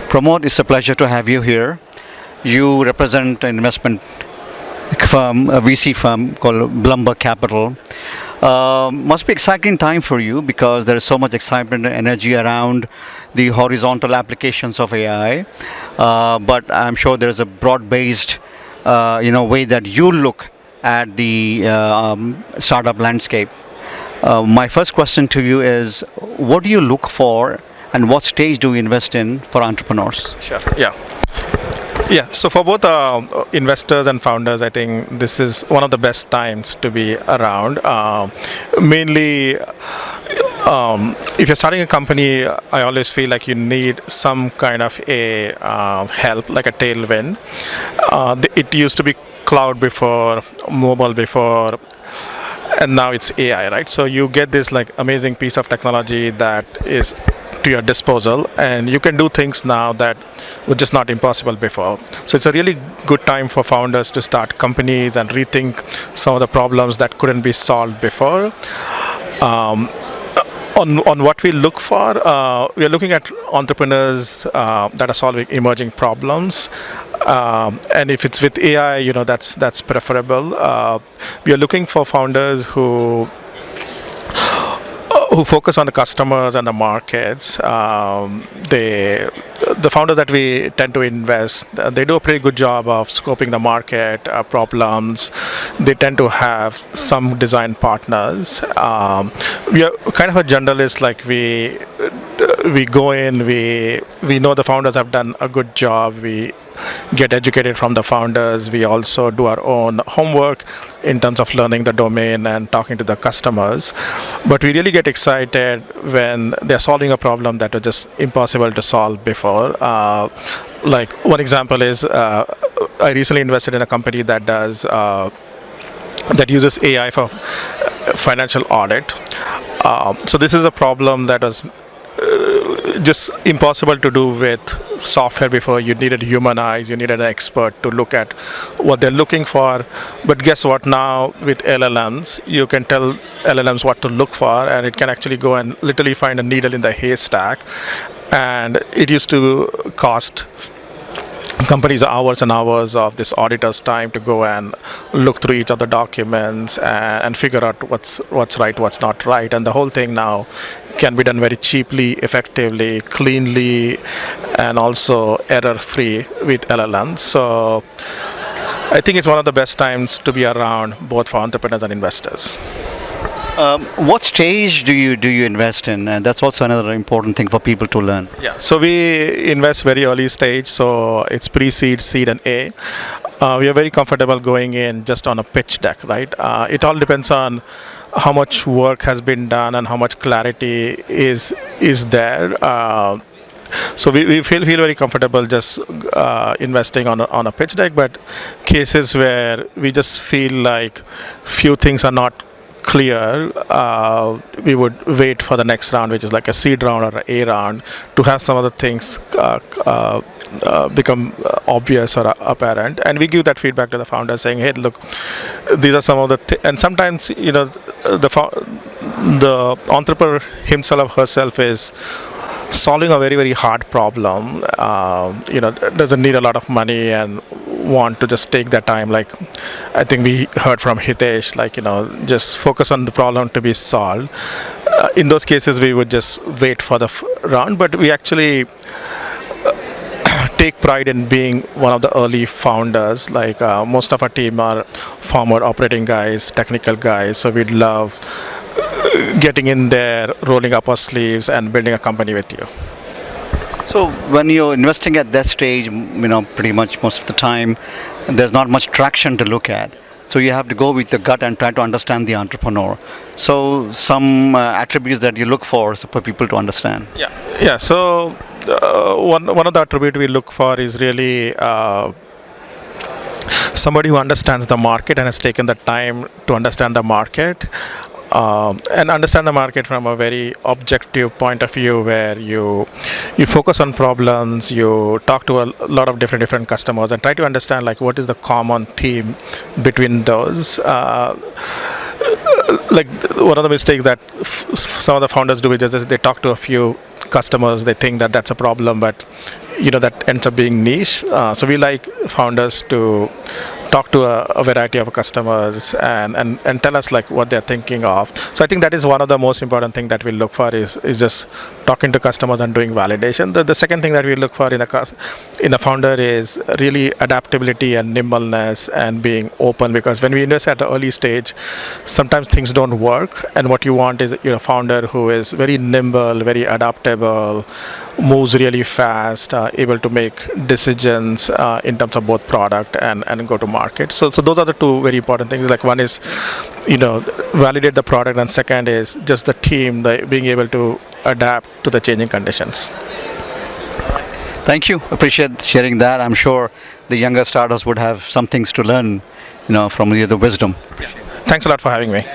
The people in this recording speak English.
Pramod, it's a pleasure to have you here. You represent an investment firm, a VC firm called Blumberg Capital. Must be exciting time for you because there is so much excitement and energy around the horizontal applications of AI. But I'm sure there is a broad-based, way that you look at the startup landscape. My first question to you is, what do you look for, and what stage do you invest in for entrepreneurs? Sure. Yeah. So for both investors and founders, I think this is one of the best times to be around. Mainly, if you're starting a company, I always feel like you need some kind of a help, like a tailwind. It used to be cloud before, mobile before, and now it's AI, right? So you get this like amazing piece of technology that is to your disposal, and you can do things now that were just not impossible before. So it's a really good time for founders to start companies and rethink some of the problems that couldn't be solved before. On what we look for, we are looking at entrepreneurs that are solving emerging problems. And if it's with AI, that's preferable. We are looking for founders who focus on the customers and the markets. The founders that we tend to invest, they do a pretty good job of scoping the market problems. They tend to have some design partners. We are kind of a generalist, like we go in, we know the founders have done a good job. We get educated from the founders. We also do our own homework in terms of learning the domain and talking to the customers. But we really get excited when they're solving a problem that was just impossible to solve before. Like one example is, I recently invested in a company that uses AI for financial audit. So this is a problem that was just impossible to do with software before. You needed human eyes, you needed an expert to look at what they're looking for. But guess what, now with LLMs, you can tell LLMs what to look for, and it can actually go and literally find a needle in the haystack. And it used to cost companies hours and hours of this auditor's time to go and look through each of the documents and figure out what's right, what's not right. And the whole thing now can be done very cheaply, effectively, cleanly, and also error-free with LLMs. So I think it's one of the best times to be around, both for entrepreneurs and investors. What stage do you invest in? And that's also another important thing for people to learn. Yeah, so we invest very early stage, so it's pre-seed, seed, and A. We are very comfortable going in just on a pitch deck, right? It all depends on how much work has been done and how much clarity is there. So we feel very comfortable just investing on a pitch deck, but cases where we just feel like few things are not clear, we would wait for the next round, which is like a seed round or an A round, to have some of the things become obvious or apparent. And we give that feedback to the founders saying, hey, look, these are some of the and sometimes the entrepreneur himself or herself is solving a very, very hard problem, doesn't need a lot of money and want to just take their time. Like I think we heard from Hitesh, just focus on the problem to be solved. In those cases, we would just wait for the round, but we actually take pride in being one of the early founders. Like most of our team are former operating guys, technical guys, so we'd love getting in there, rolling up our sleeves, and building a company with you. So when you're investing at that stage, pretty much most of the time, there's not much traction to look at. So you have to go with the gut and try to understand the entrepreneur. So some attributes that you look for people to understand. Yeah. So one of the attributes we look for is really somebody who understands the market and has taken the time to understand the market. And understand the market from a very objective point of view, where you focus on problems, you talk to a lot of different customers and try to understand like what is the common theme between those. Like one of the mistakes that some of the founders do is just they talk to a few customers, they think that that's a problem, but that ends up being niche. So we like founders to talk to a variety of customers and tell us like what they're thinking of. So I think that is one of the most important thing that we look for is just talking to customers and doing validation. The second thing that we look for in a founder is really adaptability and nimbleness and being open, because when we invest at the early stage, sometimes things don't work, and what you want is a founder who is very nimble, very adaptable, moves really fast, able to make decisions in terms of both product and go to market. So those are the two very important things. Like one is, validate the product, and second is just the team, being able to adapt to the changing conditions. Thank you. Appreciate sharing that. I'm sure the younger startups would have some things to learn, from the wisdom. Thanks a lot for having me.